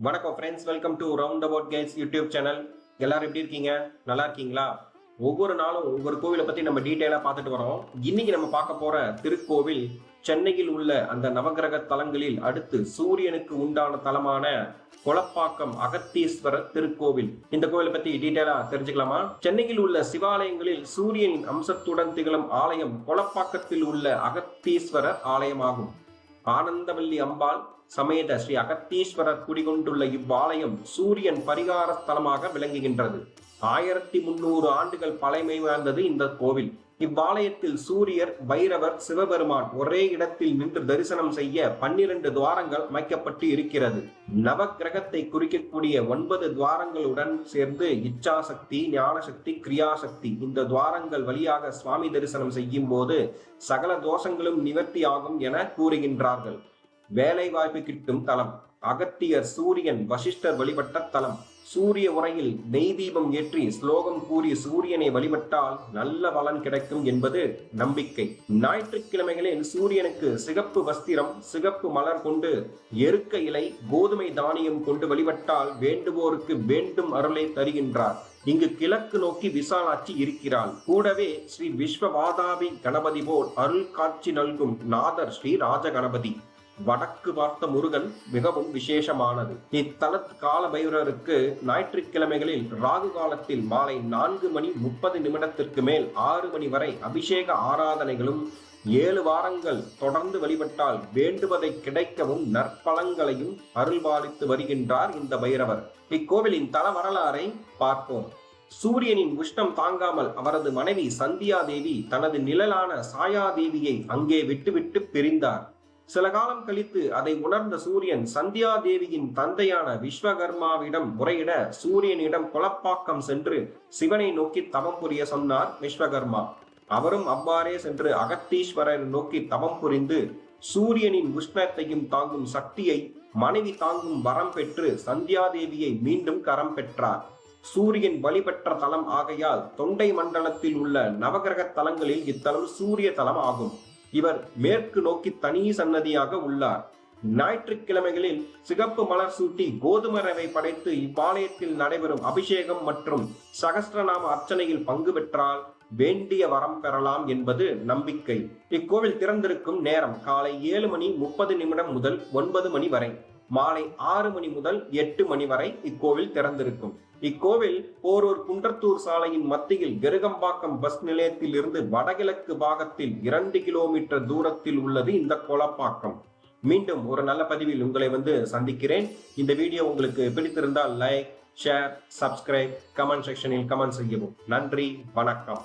வணக்கம் friends, welcome to round about guys YouTube channel. எல்லாரும் எப்படி இருக்கீங்க? நல்லா இருக்கீங்களா? ஒவ்வொரு நாளும் ஒவ்வொரு கோவிலை பத்தி நம்ம டீட்டெயிலா பார்த்துட்டு வரோம். இன்னைக்கு நம்ம பார்க்க போற திருக்கோவில் சென்னையில் உள்ள அந்த நவகிரக தலங்களில் அடுத்து சூரியனுக்கு உண்டான தலமான கொளப்பாக்கம் அகத்தீஸ்வரர் திருக்கோவில். இந்த கோவிலை பத்தி டீட்டெயிலா தெரிஞ்சுக்கலாமா? சென்னையில் உள்ள சிவாலயங்களில் சூரியனின் அம்சத்துடன் திகழும் ஆலயம் கொளப்பாக்கத்தில் உள்ள அகத்தீஸ்வரர் ஆலயமாகும். ஆனந்தவல்லி அம்பாள் சமேத ஸ்ரீ அகத்தீஸ்வரர் குடிகொண்டுள்ள இவ்வாலயம் சூரியன் பரிகார ஸ்தலமாக விளங்குகின்றது. 1300 ஆண்டுகள் பழமை வாய்ந்தது இந்த கோவில். இவ்வாலயத்தில் சூரியர், பைரவர், சிவபெருமான் ஒரே இடத்தில் நின்று தரிசனம் செய்ய 12 துவாரங்கள் அமைக்கப்பட்டு இருக்கிறது. நவ கிரகத்தை குறிக்கக்கூடிய 9 துவாரங்களுடன் சேர்ந்து இச்சாசக்தி, ஞானசக்தி, கிரியாசக்தி இந்த துவாரங்கள் வழியாக சுவாமி தரிசனம் செய்யும் போது சகல தோஷங்களும் நிவர்த்தி ஆகும் என கூறுகின்றார்கள். வேலை வாய்ப்பு கிட்டும் தலம். அகத்தியர், சூரியன், வசிஷ்டர் வழிபட்ட தலம். சூரிய உரையில் நெய் தீபம் ஏற்றி ஸ்லோகம் கூறி சூரியனை வழிபட்டால் நல்ல பலன் கிடைக்கும் என்பது நம்பிக்கை. ஞாயிற்றுக்கிழமைகளில் சூரியனுக்கு சிகப்பு வஸ்திரம், சிகப்பு மலர் கொண்டு, எருக்க இலை, கோதுமை தானியம் கொண்டு வழிபட்டால் வேண்டுவோருக்கு வேண்டும் அருளை தருகின்றார். இங்கு கிழக்கு நோக்கி விசாலாட்சி இருக்கிறாள். கூடவே ஸ்ரீ விஸ்வவாதாபி கணபதி போல் அருள் காட்சி நல்கும் நாதர் ஸ்ரீ ராஜ கணபதி. வடக்கு பார்த்த முருகன் மிகவும் விசேஷமானது. இத்தலத்து கால பைரவருக்கு ஞாயிற்றுக்கிழமைகளில் ராகு காலத்தில் மாலை 4:30 மேல் 6 மணி வரை அபிஷேக ஆராதனைகளும் 7 வாரங்கள் தொடர்ந்து வழிபட்டால் வேண்டுவதை கிடைக்கவும் நற்பலங்களையும் அருள்பாலித்து வருகின்றார் இந்த பைரவர். இக்கோவிலின் தல வரலாறை பார்ப்போம். சூரியனின் உஷ்ணம் தாங்காமல் அவரது மனைவி சந்தியா தேவி தனது நிழலான சாயாதேவியை அங்கே விட்டுவிட்டு பிரிந்தார். சில காலம் கழித்து அதை உணர்ந்த சூரியன் சந்தியா தேவியின் தந்தையான விஸ்வகர்மாவிடம் முறையிட சூரியனிடம் கொளப்பாக்கம் சென்று சிவனை நோக்கி தவம் புரிய சொன்னார் விஸ்வகர்மா. அவரும் அவ்வாறே சென்று அகத்தீஸ்வரரை நோக்கி தவம் புரிந்து சூரியனின் உஷ்ணத்தையும் தாங்கும் சக்தியை, மனைவி தாங்கும் வரம் பெற்று சந்தியாதேவியை மீண்டும் கரம் பெற்றார். சூரியன் வழிபெற்ற தலம் ஆகையால் தொண்டை மண்டலத்தில் உள்ள நவகிரக தலங்களில் இத்தலம் சூரிய தலம் ஆகும். இவர் மேற்கு நோக்கி தனி சன்னதியாக உள்ளார். ஞாயிற்றுக்கிழமைகளில் சிகப்பு மலர் சூட்டி கோதுமை ரவை படைத்து இவ்வாலயத்தில் நடைபெறும் அபிஷேகம் மற்றும் சகஸ்ரநாம அர்ச்சனையில் பங்கு பெற்றால் வேண்டிய வரம் பெறலாம் என்பது நம்பிக்கை. இக்கோவில் திறந்திருக்கும் நேரம் காலை 7:30 முதல் 9 மணி வரை, மாலை 6 மணி முதல் 8 மணி வரை இக்கோவில் திறந்திருக்கும். இக்கோவில் போரூர் குன்றத்தூர் சாலையின் மத்தியில் கெருகம்பாக்கம் பஸ் நிலையத்தில் இருந்து வடகிழக்கு பாகத்தில் 2 கிலோமீட்டர் தூரத்தில் உள்ளது இந்த கொளப்பாக்கம். மீண்டும் ஒரு நல்ல பதிவில் உங்களை சந்திக்கிறேன். இந்த வீடியோ உங்களுக்கு பிடித்திருந்தால் லைக், ஷேர், சப்ஸ்கிரைப், கமெண்ட் செக்ஷனில் கமெண்ட் செய்யவும். நன்றி, வணக்கம்.